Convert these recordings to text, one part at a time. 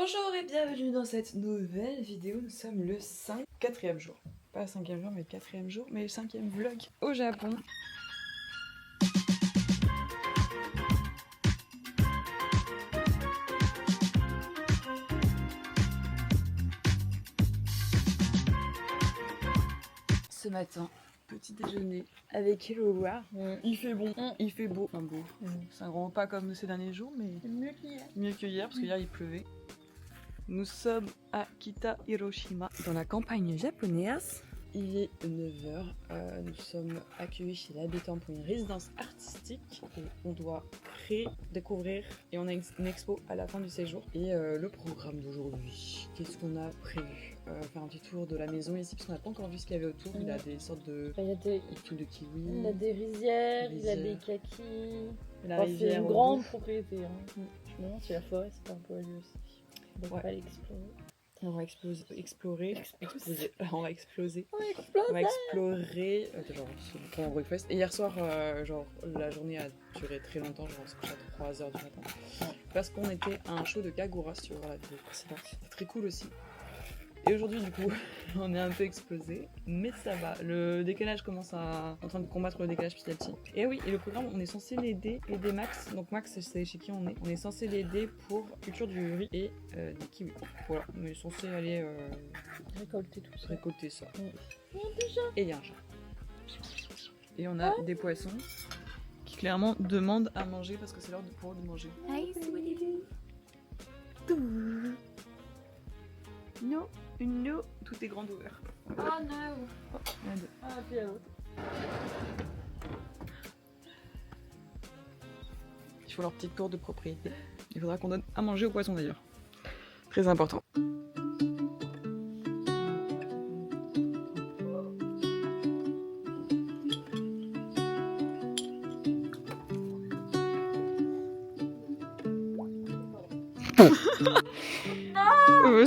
Bonjour et bienvenue dans cette nouvelle vidéo. Nous sommes le 4e jour. Pas le 5e jour, mais le 4e jour, mais le 5e vlog au Japon. Ce matin, petit déjeuner avec Eloa. Il fait bon, il fait beau. Enfin beau. C'est un grand repas comme ces derniers jours, mais Mieux qu'hier. mieux que hier parce que hier il pleuvait. Nous sommes à Kita, Hiroshima, dans la campagne japonaise. Il est 9h, nous sommes accueillis chez l'habitant pour une résidence artistique et on doit créer, découvrir et on a une expo à la fin du séjour. Et le programme d'aujourd'hui, qu'est-ce qu'on a prévu? Faire un petit tour de la maison ici parce qu'on n'a pas encore vu ce qu'il y avait autour. Il a des sortes de Il y a des, trucs de kiwi. il a des rizières, il a des rizières. kakis. La Enfin, c'est rivière une au grande bout. propriété. Hein. Je me demande si la forêt c'est pas un peu à lui aussi. Donc Ouais. pas l'explorer. On va explorer. Exploser. On va exploser. On va On exploser. va explorer. Genre, c'est le grand breakfast. Et hier soir, genre, la journée a duré très longtemps. Genre, on s'est couché à 3h du matin. Parce qu'on était à un show de Kagura, si tu veux voir la vidéo précédente. C'était très cool aussi. Et aujourd'hui, du coup, on est un peu explosé. Mais ça va. Le décalage commence à. En train de combattre le décalage petit à petit. Et oui, et le programme, on est censé l'aider Max. Donc, Max, c'est chez qui on est. On est censé l'aider pour culture du riz et des kiwis. Voilà, on est censé aller Récolter tout ça. récolter ça. Déjà. Et il y a un chat. Et on a des poissons qui clairement demandent à manger parce que c'est l'heure pour eux de manger. Non, non, tout est grand ouvert. Oh non. Regarde. Ah, puis l'autre. Il faut leur petite tour de propriété. Il faudra qu'on donne à manger aux poissons d'ailleurs. Très important.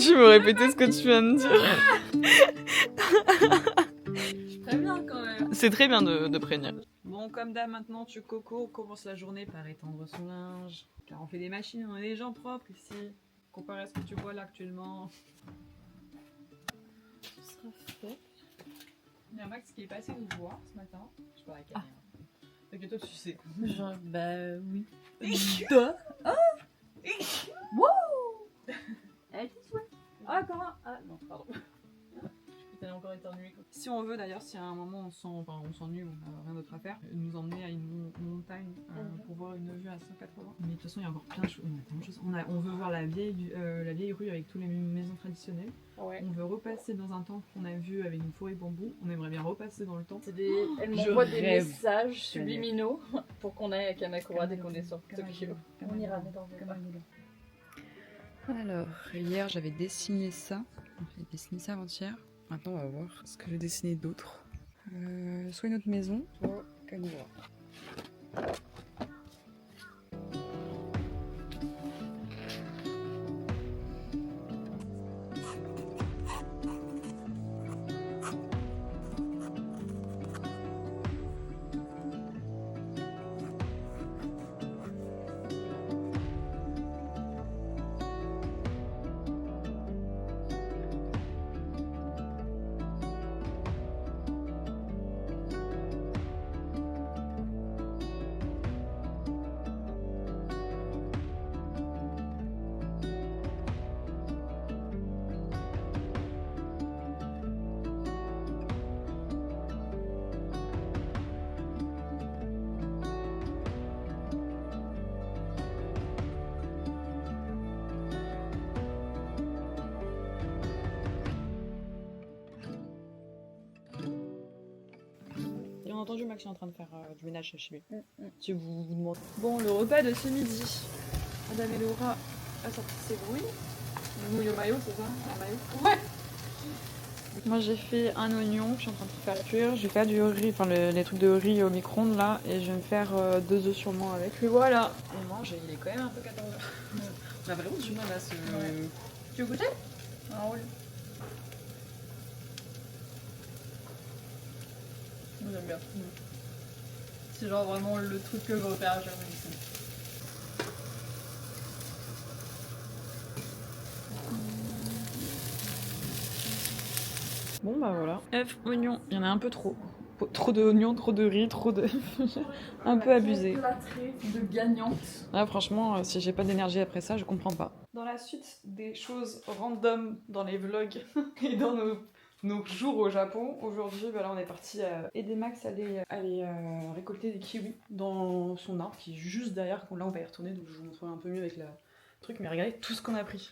Tu veux répéter ce que tu viens de dire? Très bien quand même. C'est très bien de prévenir. Bon, comme d'hab, maintenant, Coco commence la journée par étendre son linge. Car on fait des machines, on est des gens propres ici. Comparé à ce que tu vois là actuellement. Ce sera fait. Il y a Max qui est passé nous voir ce matin. Je parle avec elle. Donc toi, tu sais. Genre, bah oui. Elle était chouette. Ah, comment? Ah, non, pardon. T'as encore éternué. Si on veut d'ailleurs, si à un moment on s'ennuie, on n'a rien d'autre à faire, nous emmener à une montagne pour voir une vue à 180. Mais de toute façon, il y a encore plein de choses. On veut voir la vieille rue avec toutes les maisons traditionnelles. Ouais. On veut repasser dans un temple qu'on a vu avec une forêt de bambou. On aimerait bien repasser dans le temple. Elle Je m'envoie des rêve. messages subliminaux pour qu'on aille à Kamakura dès qu'on est sur Tokyo. On ira, mais dans Alors, hier j'avais dessiné ça. J'ai dessiné ça avant-hier. Maintenant, on va voir ce que j'ai dessiné d'autre. Soit une autre maison, soit Kagura. Bien entendu, Max est en train de faire du ménage chez lui. Si vous vous demandez. Bon, le repas de ce midi. Madame Elora a sorti ses bruits. Le maillot, c'est ça? Un maillot? Ouais! Moi j'ai fait un oignon que je suis en train de faire cuire. Je vais faire du riz, enfin les trucs de riz au micro-ondes là. Et je vais me faire 2 œufs sûrement avec. Et voilà! On mange et il est quand même un peu 14h. On a vraiment du mal à se. Tu veux goûter? Ah oui. J'aime bien. C'est genre vraiment le truc que je repère jamais ici. Bon bah voilà. œufs, oignons, il y en a un peu trop. Trop d'oignons, trop de riz, trop de... un peu abusé. Plâtrée de gagnante. Ah, franchement, si j'ai pas d'énergie après ça, je comprends pas. Dans la suite des choses random dans les vlogs et dans nos jours au Japon, aujourd'hui, on est parti aider Max à aller récolter des kiwis dans son arbre qui est juste derrière. Là, on va y retourner, donc je vous montrerai un peu mieux avec le truc. Mais regardez tout ce qu'on a pris.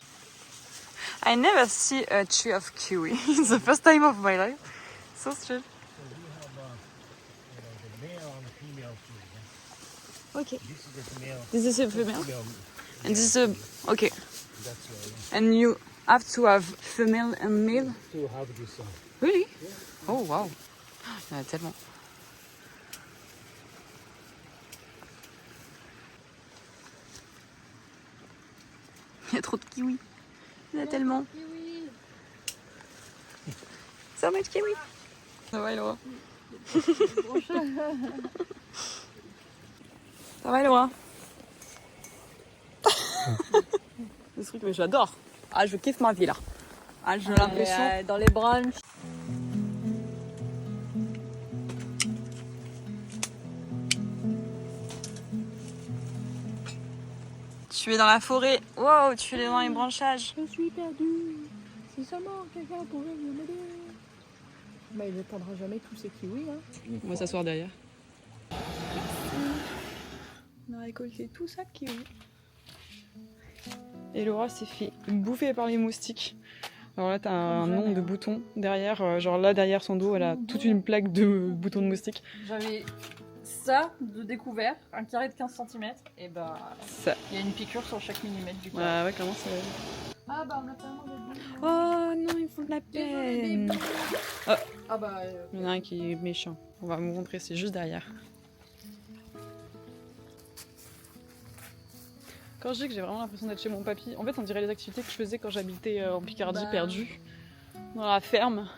I never see a tree of kiwi. It's the first time of my life. So strange. Okay. This is a female. And this is a... Okay. And you have to have female and male? To have this Really? Oh wow. Il y en a tellement. Il y a trop de kiwis. Il y en a tellement. So much kiwi. Ça va, Elora? Ça va, Elora? Ce truc, mais j'adore. Ah, je kiffe ma vie là. Ah, j'ai l'impression. Dans les brunchs. Tu es dans la forêt. Wow, tu es dans les branchages. Je suis perdue. Si seulement quelqu'un pouvait me m'aider. Bah, il n'atteindra jamais tous ces kiwis. Hein. On va s'asseoir derrière. On a récolté tout ça de kiwi. Et Laura s'est fait bouffer par les moustiques. Alors là, t'as un nombre de boutons derrière. Genre là, derrière son dos, elle a toute une plaque de boutons de moustiques. J'avais ça de découvert, un carré de 15 cm. Et bah, il y a une piqûre sur chaque millimètre du carré. Ah ouais, comment ça... Ah bah, on a tellement de... Oh non, ils font de la peine. Oh. Ah bah... Il y en a un qui est méchant. On va vous montrer, c'est juste derrière. Quand je dis que j'ai vraiment l'impression d'être chez mon papy, en fait on dirait les activités que je faisais quand j'habitais en Picardie, perdue, dans la ferme.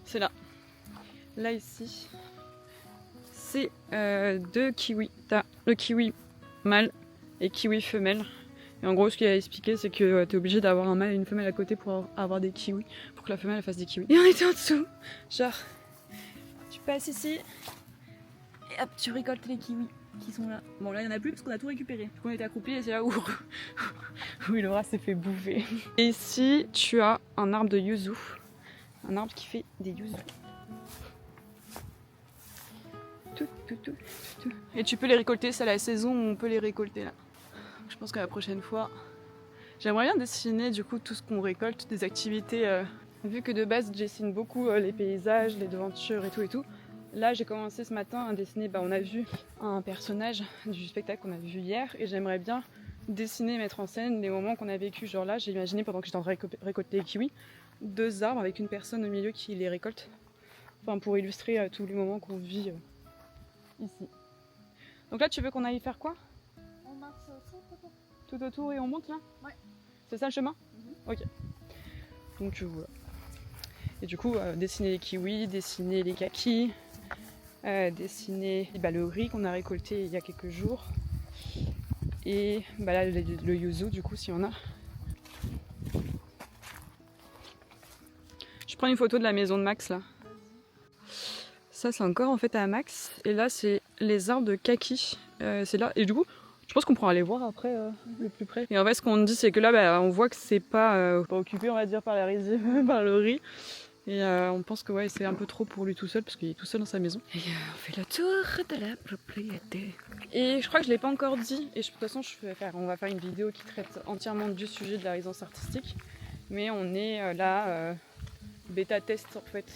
C'est là. Là ici, c'est 2 kiwis. T'as le kiwi mâle et kiwi femelle. Et en gros ce qu'il a expliqué c'est que t'es obligé d'avoir un mâle et une femelle à côté pour avoir des kiwis, pour que la femelle elle fasse des kiwis. Et on était en dessous, genre tu passes ici et hop tu récoltes les kiwis qui sont là. Bon là il n'y en a plus parce qu'on a tout récupéré. Du coup on était accroupis et c'est là où Laura s'est fait bouffer. Et ici tu as un arbre de yuzu. Un arbre qui fait des yuzu. Et tu peux les récolter, c'est la saison où on peut les récolter là. Je pense que la prochaine fois, j'aimerais bien dessiner du coup tout ce qu'on récolte, des activités. Vu que de base je dessine beaucoup les paysages, les devantures et tout. Là j'ai commencé ce matin à dessiner, on a vu un personnage du spectacle qu'on a vu hier et j'aimerais bien dessiner et mettre en scène les moments qu'on a vécu. Genre là j'ai imaginé pendant que j'étais en train de récolter les kiwis, 2 arbres avec une personne au milieu qui les récolte. Enfin pour illustrer tous les moments qu'on vit ici. Donc là tu veux qu'on aille faire quoi? On marche tout autour et on monte là? Ouais. C'est ça le chemin? Ok. Donc voilà. Et du coup dessiner les kiwis, dessiner les kakis. Dessiner le riz qu'on a récolté il y a quelques jours et là le yuzu du coup s'il y en a. Je prends une photo de la maison de Max là. Ça c'est encore en fait à Max et là c'est les arbres de kaki. C'est là et du coup je pense qu'on pourra aller voir après le plus près. Et en fait ce qu'on dit c'est que là on voit que c'est pas occupé on va dire par la rizière, par le riz. Et on pense que c'est un peu trop pour lui tout seul parce qu'il est tout seul dans sa maison. Et on fait le tour de la propriété. Et je crois que je l'ai pas encore dit. Et de toute façon on va faire une vidéo qui traite entièrement du sujet de la résidence artistique. Mais on est là bêta test en fait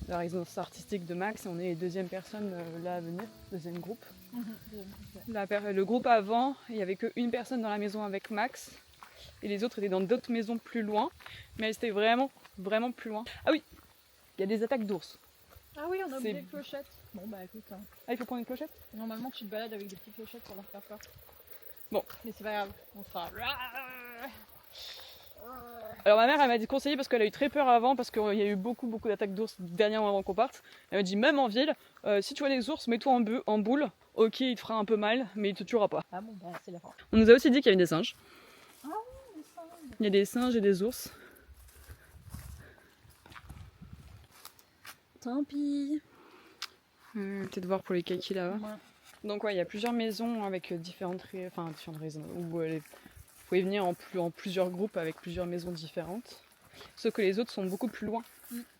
la résidence artistique de Max. Et on est les deuxième personnes là à venir, deuxième groupe. Le groupe avant, il y avait qu'une personne dans la maison avec Max. Et les autres étaient dans d'autres maisons plus loin. Mais elles étaient vraiment plus loin. Ah oui, il y a des attaques d'ours. Ah oui, on a oublié les clochettes. Bon bah écoute. Hein. Ah il faut prendre une clochette? Normalement tu te balades avec des petites clochettes pour leur faire peur. Bon. Mais c'est pas grave, on fera... Alors ma mère elle m'a dit conseiller parce qu'elle a eu très peur avant parce qu'il y a eu beaucoup d'attaques d'ours dernièrement avant qu'on parte. Elle m'a dit même en ville, si tu vois des ours, mets-toi en boule. Ok, il te fera un peu mal, mais il te tuera pas. Ah bon bah c'est la fin. On nous a aussi dit qu'il y avait des singes. Ah oui, des singes. Il y a des singes et des ours. Tant pis. Peut-être voir pour les kakis là-bas. Ouais. Donc ouais, il y a plusieurs maisons avec différentes raisons. Où vous pouvez venir en plusieurs groupes avec plusieurs maisons différentes. Sauf que les autres sont beaucoup plus loin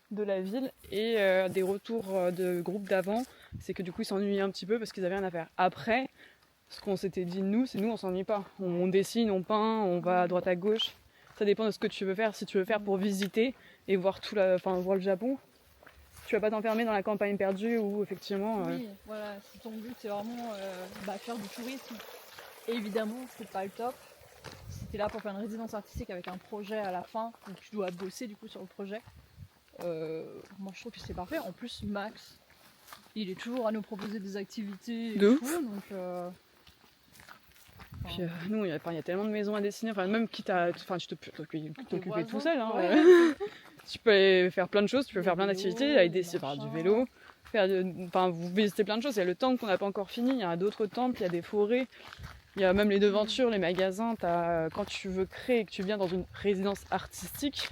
de la ville. Et des retours de groupes d'avant, c'est que du coup ils s'ennuyaient un petit peu parce qu'ils avaient rien à faire. Après, ce qu'on s'était dit nous, c'est nous on s'ennuie pas. On dessine, on peint, on va à droite à gauche. Ça dépend de ce que tu veux faire. Si tu veux faire pour visiter et voir voir le Japon, tu vas pas t'enfermer dans la campagne perdue où effectivement... Oui, voilà, si ton but c'est vraiment faire du tourisme, évidemment c'est pas le top. Si t'es là pour faire une résidence artistique avec un projet à la fin, donc tu dois bosser du coup sur le projet, moi je trouve que c'est parfait. En plus Max, il est toujours à nous proposer des activités et De tout, donc... Puis nous, il y a tellement de maisons à dessiner, même quitte à... tu peux t'occuper tout seul. Hein, ouais. Tu peux aller faire plein de choses, tu peux faire plein vélo, d'activités, aller des faire du machins. vélo, vous visitez plein de choses. Il y a le temple qu'on n'a pas encore fini, il y a d'autres temples, il y a des forêts, il y a même les devantures, les magasins. Quand tu veux créer et que tu viens dans une résidence artistique,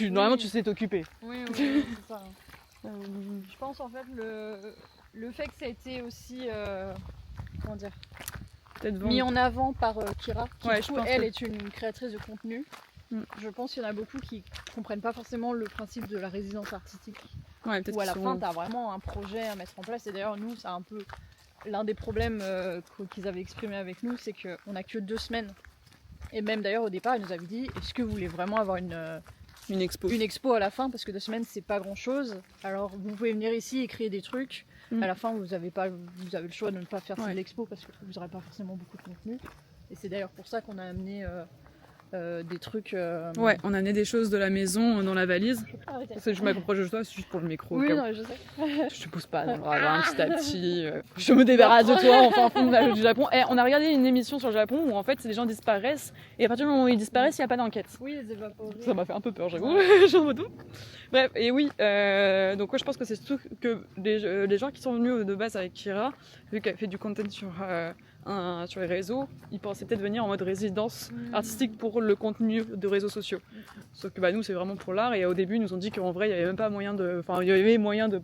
normalement tu sais t'occuper. Oui, c'est ça. Je pense en fait le fait que ça a été aussi comment dire, mis en avant par Kira, qui Ouais, du coup, elle est une créatrice de contenu. Je pense qu'il y en a beaucoup qui comprennent pas forcément le principe de la résidence artistique. Ouais, où à la fin tu as vraiment un projet à mettre en place. Et d'ailleurs nous c'est un peu l'un des problèmes qu'ils avaient exprimé avec nous, c'est qu'on n'a que 2 semaines. Et même d'ailleurs au départ ils nous avaient dit est-ce que vous voulez vraiment avoir une expo à la fin, parce que 2 semaines c'est pas grand chose, alors vous pouvez venir ici et créer des trucs. À la fin vous avez le choix de ne pas faire l'expo parce que vous n'aurez pas forcément beaucoup de contenu, et c'est d'ailleurs pour ça qu'on a amené des trucs ouais, on a amené des choses de la maison dans la valise. Je m'approche de toi, c'est juste pour le micro. Oui, non, je sais. Je te pousse pas dans le ravin petit à petit. Je me débarrasse de toi, enfin fond du Japon. On a regardé une émission sur le Japon où en fait les gens disparaissent et à partir du moment où ils disparaissent, il n'y a pas d'enquête. Oui, les évaporés. Ça m'a fait un peu peur, j'avoue. Bref, et oui, donc ouais, je pense que c'est surtout que les gens qui sont venus de base avec Kira, vu qu'elle fait du content sur les réseaux, ils pensaient peut-être venir en mode résidence artistique pour le contenu de réseaux sociaux. Sauf que nous c'est vraiment pour l'art, et au début ils nous ont dit qu'en vrai il y avait même pas moyen de,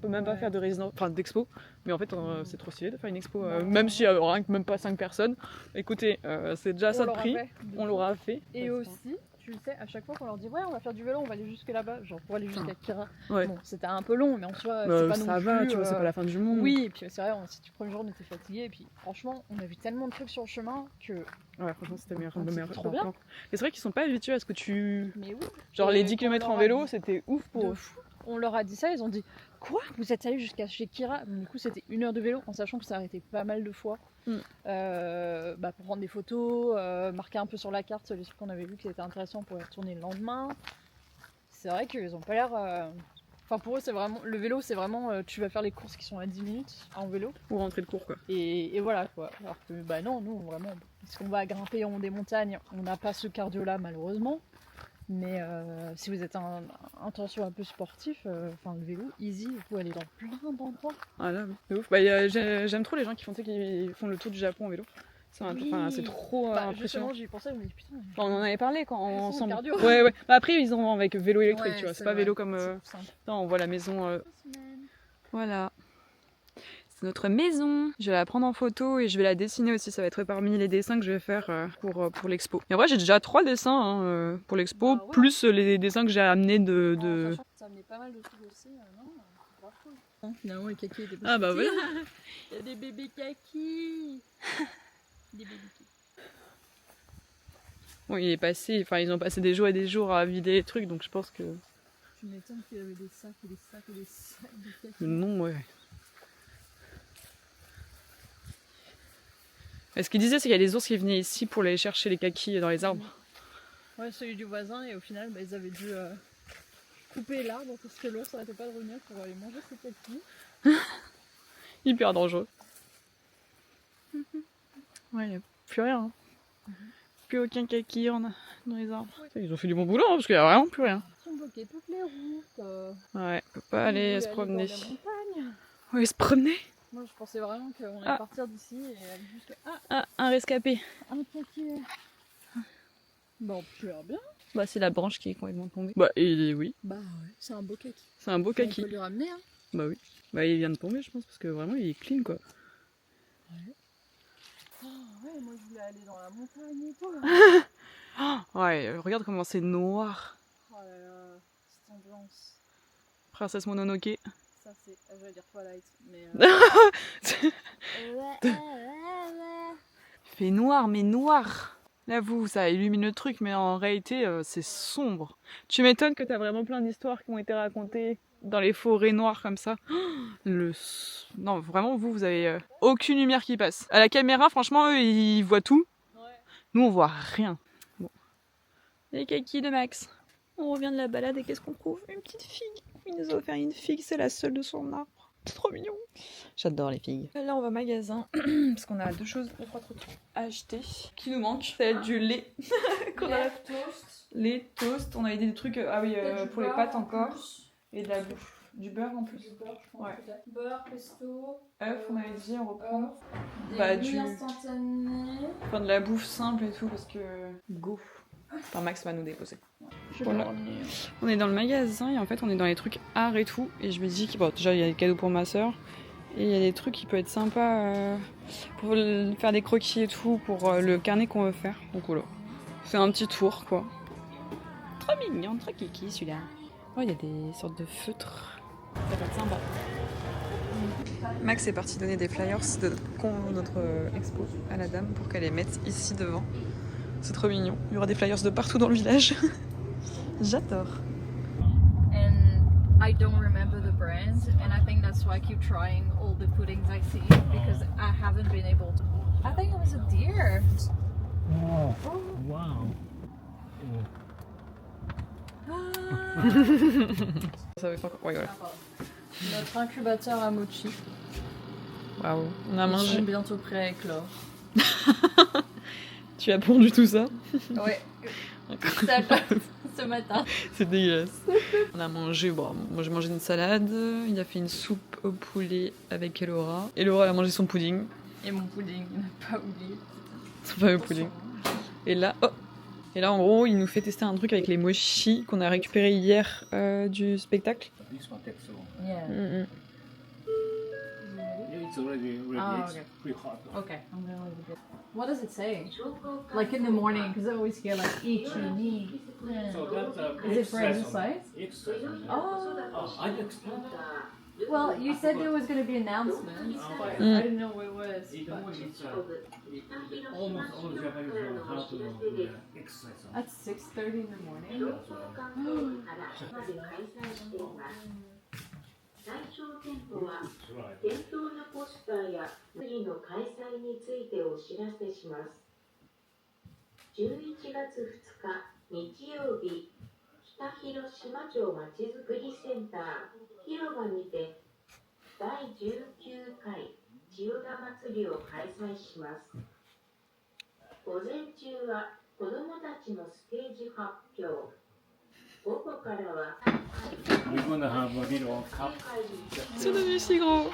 même pas faire de résidence, d'expo, mais en fait c'est trop stylé de faire une expo, même s'il y a même pas 5 personnes. Écoutez, c'est déjà ça de prix, on l'aura fait. Et aussi, tu le sais, à chaque fois qu'on leur dit ouais on va faire du vélo, on va aller jusque là-bas, genre pour aller jusqu'à Kira. Ouais. Bon, c'était un peu long, mais en soi c'est pas ça non va, plus, tu vois, c'est pas la fin du monde. Oui, et puis c'est vrai, le premier jour on était fatigués, et puis franchement on a vu tellement de trucs sur le chemin que... Ouais, franchement c'était meilleur. Trop bien. Et c'est vrai qu'ils sont pas habitués à ce que tu... Mais oui. Genre les 10 km en vélo, c'était ouf pour eux. On leur a dit ça, ils ont dit quoi, vous êtes allés jusqu'à chez Kira? Du coup c'était 1 heure de vélo, en sachant que ça a arrêté pas mal de fois pour prendre des photos, marquer un peu sur la carte les trucs qu'on avait vu qui étaient intéressants pour y retourner le lendemain. C'est vrai qu'ils ont pas l'air... Enfin pour eux c'est vraiment... Le vélo c'est vraiment... tu vas faire les courses qui sont à 10 minutes en vélo. Ou rentrer de cours quoi. Et voilà quoi. Alors que non, nous vraiment... Parce qu'on va grimper en haut des montagnes, on n'a pas ce cardio là malheureusement. Mais si vous êtes intention un peu sportif, le vélo, easy, vous pouvez aller dans plein d'endroits. Ah là, c'est ouf. J'aime trop les gens qui font le tour du Japon en vélo. C'est trop impressionnant. Justement, j'y pensais, je me dis putain. On en avait parlé quand ensemble. Cardio. Ouais. Après, ils ont avec vélo électrique, tu vois. C'est pas vrai. vélo comme. Non, on voit la maison. Voilà. C'est notre maison. Je vais la prendre en photo et je vais la dessiner aussi. Ça va être parmi les dessins que je vais faire pour l'expo. Et en vrai, j'ai déjà 3 dessins pour l'expo, plus les dessins que j'ai amenés de... Ça amenait pas mal de trucs aussi, non, c'est grave cool. Finalement, les kakis étaient pas Ah bah voilà. Il y a des bébés kakis. Des bébés kakis. Bon, ils ont passé des jours à vider les trucs, donc je pense que... Tu m'étonnes qu'il y avait des sacs et des sacs et des sacs de kakis. Non, ouais. Et ce qu'il disait, c'est qu'il y a des ours qui venaient ici pour aller chercher les kakis dans les arbres. Ouais, celui du voisin, et au final, ils avaient dû couper l'arbre parce que l'ours n'arrêtait pas de revenir pour aller manger ses kakis. Hyper dangereux. Ouais, il n'y a plus rien. Hein. Plus aucun kaki dans les arbres. Ouais. Ils ont fait du bon boulot parce qu'il n'y a vraiment plus rien. Ils ont bloqué toutes les routes. Ouais, on peut pas aller se promener. Dans la montagne. Ouais, se promener. Moi je pensais vraiment qu'on allait partir d'ici et aller jusqu'à... un rescapé. Un kaki. Bah, on peut bien. Bah, c'est la branche qui est complètement tombée. Bah, et oui. Bah, ouais, c'est un beau kaki. C'est un beau On kaki. peut lui ramener, hein. Bah, oui. Bah, il vient de tomber, je pense, parce que vraiment, il est clean, quoi. Ouais. Oh, ouais, moi je voulais aller dans la montagne et tout. Là. Ouais, regarde comment c'est noir. Oh là là, cette ambiance. Princesse Mononoke. Ça, c'est. Je vais dire Twilight, mais. Il fait noir, mais noir. Là, ça illumine le truc, mais en réalité, c'est sombre. Tu m'étonnes que t'as vraiment plein d'histoires qui ont été racontées dans les forêts noires comme ça. Non, vraiment, vous avez aucune lumière qui passe. À la caméra, franchement, eux, ils voient tout. Ouais. Nous, on voit rien. Bon. Les kakis de Max. On revient de la balade et qu'est-ce qu'on trouve? Une petite figue. Il nous a offert une figue, c'est la seule de son arbre. C'est trop mignon. J'adore les figues. Là, on va au magasin parce qu'on a 3 trucs à acheter qui nous manquent. Ça va être du lait. Toast. Les toasts, on avait des trucs pour les pâtes encore. Et de la bouffe. Du beurre en plus. Du beurre, je pense. Ouais. Beurre, pesto. œufs, on avait dit, on reprend. Des Bah, nouilles instantanées. Enfin, de la bouffe simple et tout parce que. Go. Enfin, Max va nous déposer. Voilà. On est dans le magasin et en fait, on est dans les trucs art et tout. Et je me dis que bon, déjà, il y a des cadeaux pour ma soeur. Et il y a des trucs qui peuvent être sympas pour faire des croquis et tout pour le carnet qu'on veut faire. Donc voilà. C'est un petit tour quoi. Trop mignon, trop kiki celui-là. Oh, il y a des sortes de feutres. Ça va être sympa. Max est parti donner des flyers de notre expo à la dame pour qu'elle les mette ici devant. C'est trop mignon. Il y aura des flyers de partout dans le village. J'adore. And I don't remember the brand, and I think that's why I keep trying all the puddings I see because I haven't been able to. I think it was a deer. Oh, wow. Ça va pas encore. Ouais, voilà. Notre incubateur à mochi. Waouh. On a Ils mangé. sont bientôt prêts à éclore. Tu as pondu tout ça? Ouais. Ce matin. C'est dégueulasse. On a mangé, bon, moi j'ai mangé une salade, il a fait une soupe au poulet avec Elora. Elora elle a mangé son pudding. Et mon pudding, il n'a pas oublié. Son fameux pudding. Et là, en gros, il nous fait tester un truc avec les mochis qu'on a récupéré hier du spectacle. This one takes so long. Yeah. Mm, mm. It's already ready. Ah, It's okay. pretty hot. Okay, I'm gonna leave it. What does it say? Like in the morning, because I always hear like itchy. So that's Is it for exercise? Exercise. Oh. I explained that. Well, you said there was going to be announcements, but Mm. I didn't know what it was. In the But morning, almost all Japanese know how to exercise. at 6:30 in the morning. 最小店舗は店頭のポスターや次の開催についてお知らせします。11月2日日曜日、北広島町まちづくりセンター広場にて第19回千代田祭りを開催します。午前中は子どもたちのステージ発表。午後からは We're gonna have a little cup. C'est devenu si gros.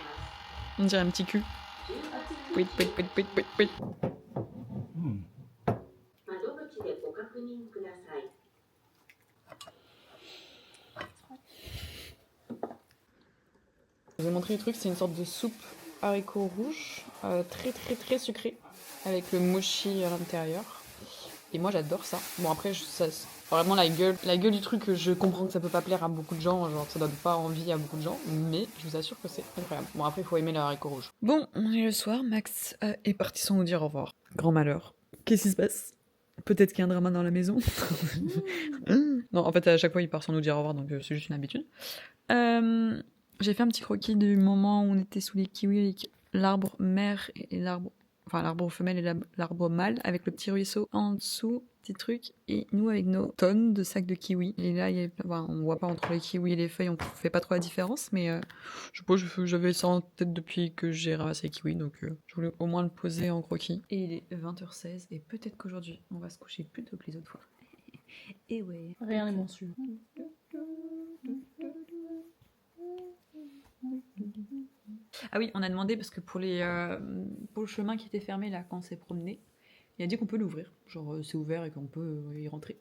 On dirait un petit cul. Pouit, pouit, pouit, pouit, pouit, pouit. 窓口でご確認ください。 Je vais montrer le truc, c'est une sorte de soupe haricots rouges, très très très sucrée, avec le mochi à l'intérieur. Et moi j'adore ça. Bon après, vraiment la gueule du truc, je comprends que ça peut pas plaire à beaucoup de gens, genre ça donne pas envie à beaucoup de gens, mais je vous assure que c'est incroyable. Bon après, il faut aimer le haricot rouge. Bon, on est le soir, Max est parti sans nous dire au revoir. Grand malheur. Qu'est-ce qui se passe? Peut-être qu'il y a un drama dans la maison. Non, en fait, à chaque fois, il part sans nous dire au revoir, donc c'est juste une habitude. J'ai fait un petit croquis du moment où on était sous les kiwis avec l'arbre mère et l'arbre... Enfin, l'arbre femelle et l'arbre mâle, avec le petit ruisseau en dessous, petit truc. Et nous, avec nos tonnes de sacs de kiwis. Et là, on voit pas entre les kiwis et les feuilles, on fait pas trop la différence, mais je sais pas, j'avais ça en tête depuis que j'ai ramassé les kiwis, donc je voulais au moins le poser en croquis. Et il est 20h16, et peut-être qu'aujourd'hui, on va se coucher plus tôt que les autres fois. Et ouais. Rien n'est mensu. Ah oui, on a demandé parce que pour le chemin qui était fermé là quand on s'est promené, Il a dit qu'on peut l'ouvrir, genre c'est ouvert et qu'on peut y rentrer.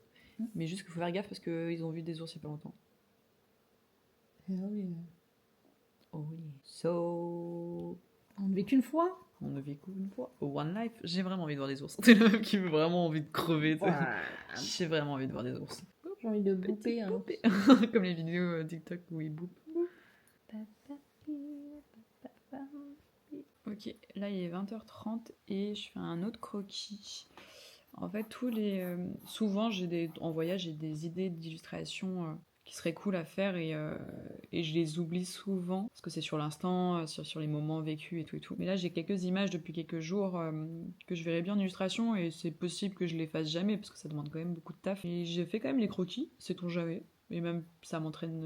Mais juste qu'il faut faire gaffe parce qu'ils ont vu des ours il y a pas longtemps. Hell yeah. Oh yeah. So... On ne vit qu'une fois. On ne vit qu'une fois. One life. J'ai vraiment envie de voir des ours. C'est le meuf qui veut vraiment envie de crever. J'ai vraiment envie de voir des ours. J'ai envie de bouper. Hein. Comme les vidéos TikTok où ils boupent. Ok, là il est 20h30 et je fais un autre croquis. En fait, souvent, en voyage, j'ai des idées d'illustration qui seraient cool à faire et je les oublie souvent parce que c'est sur l'instant, sur les moments vécus et tout. Mais là, j'ai quelques images depuis quelques jours que je verrais bien en illustration et c'est possible que je les fasse jamais parce que ça demande quand même beaucoup de taf. Et j'ai fait quand même les croquis, sait-on jamais. Et même,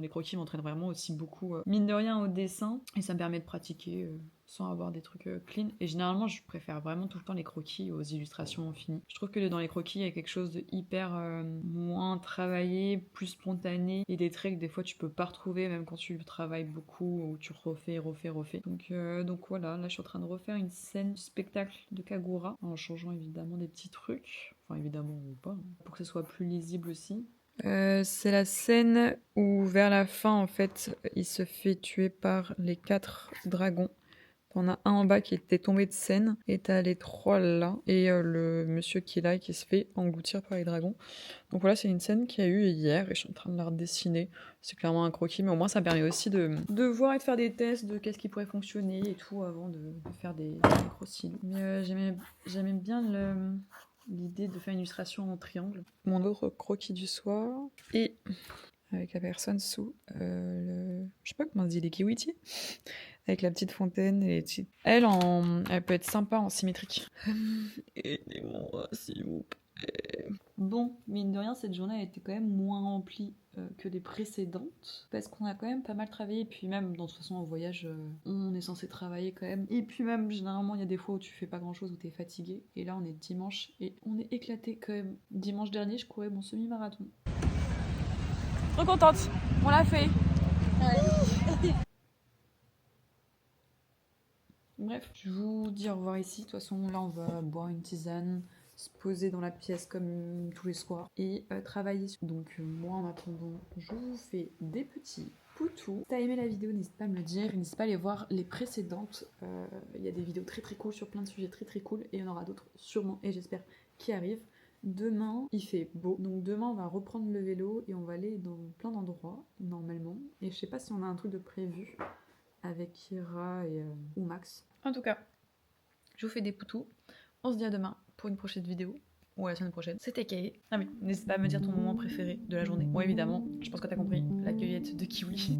les croquis m'entraînent vraiment aussi beaucoup, mine de rien, au dessin. Et ça me permet de pratiquer sans avoir des trucs clean. Et généralement, je préfère vraiment tout le temps les croquis aux illustrations finies. Je trouve que dans les croquis, il y a quelque chose de hyper moins travaillé, plus spontané. Et des traits que des fois, tu peux pas retrouver, même quand tu travailles beaucoup ou tu refais. Donc voilà, là, je suis en train de refaire une scène du spectacle de Kagura, en changeant évidemment des petits trucs. Enfin, évidemment ou pas, hein, pour que ce soit plus lisible aussi. C'est la scène où vers la fin en fait il se fait tuer par les 4 dragons. T'en as un en bas qui était tombé de scène et t'as les 3 là et le monsieur qui est là et qui se fait engloutir par les dragons. Donc voilà, c'est une scène qu'il y a eu hier et je suis en train de la redessiner. C'est clairement un croquis mais au moins ça permet aussi de voir et de faire des tests de qu'est-ce qui pourrait fonctionner et tout avant de faire des croquis. Mais j'aimais bien l'idée de faire une illustration en triangle. Mon autre croquis du soir et avec la personne sous je sais pas comment on dit, les kiwiti avec la petite fontaine et les petites... Elle peut être sympa en symétrique. Aidez-moi s'il vous plaît. Bon, mine de rien, cette journée a été quand même moins remplie que les précédentes parce qu'on a quand même pas mal travaillé et puis même, de toute façon, en voyage, on est censé travailler quand même. Et puis même, généralement, il y a des fois où tu fais pas grand-chose, où t'es fatigué. Et là, on est dimanche et on est éclaté quand même. Dimanche dernier, je courais mon semi-marathon. Trop contente, on l'a fait. Bref, je vous dis au revoir ici. De toute façon, là, on va boire une tisane, se poser dans la pièce comme tous les soirs et travailler. Donc moi, en attendant, je vous fais des petits poutous. Si t'as aimé la vidéo, n'hésite pas à me le dire. N'hésite pas à aller voir les précédentes. Il y a des vidéos très très cool sur plein de sujets très très cool. Et il y en aura d'autres sûrement, et j'espère, qui arrivent. Demain, il fait beau. Donc demain, on va reprendre le vélo et on va aller dans plein d'endroits, normalement. Et je sais pas si on a un truc de prévu avec Kira ou Max. En tout cas, je vous fais des poutous. On se dit à demain pour une prochaine vidéo. Ou à la semaine prochaine. C'était Kay. Ah oui, n'hésite pas à me dire ton moment préféré de la journée. Bon, évidemment, je pense que t'as compris, la cueillette de kiwi.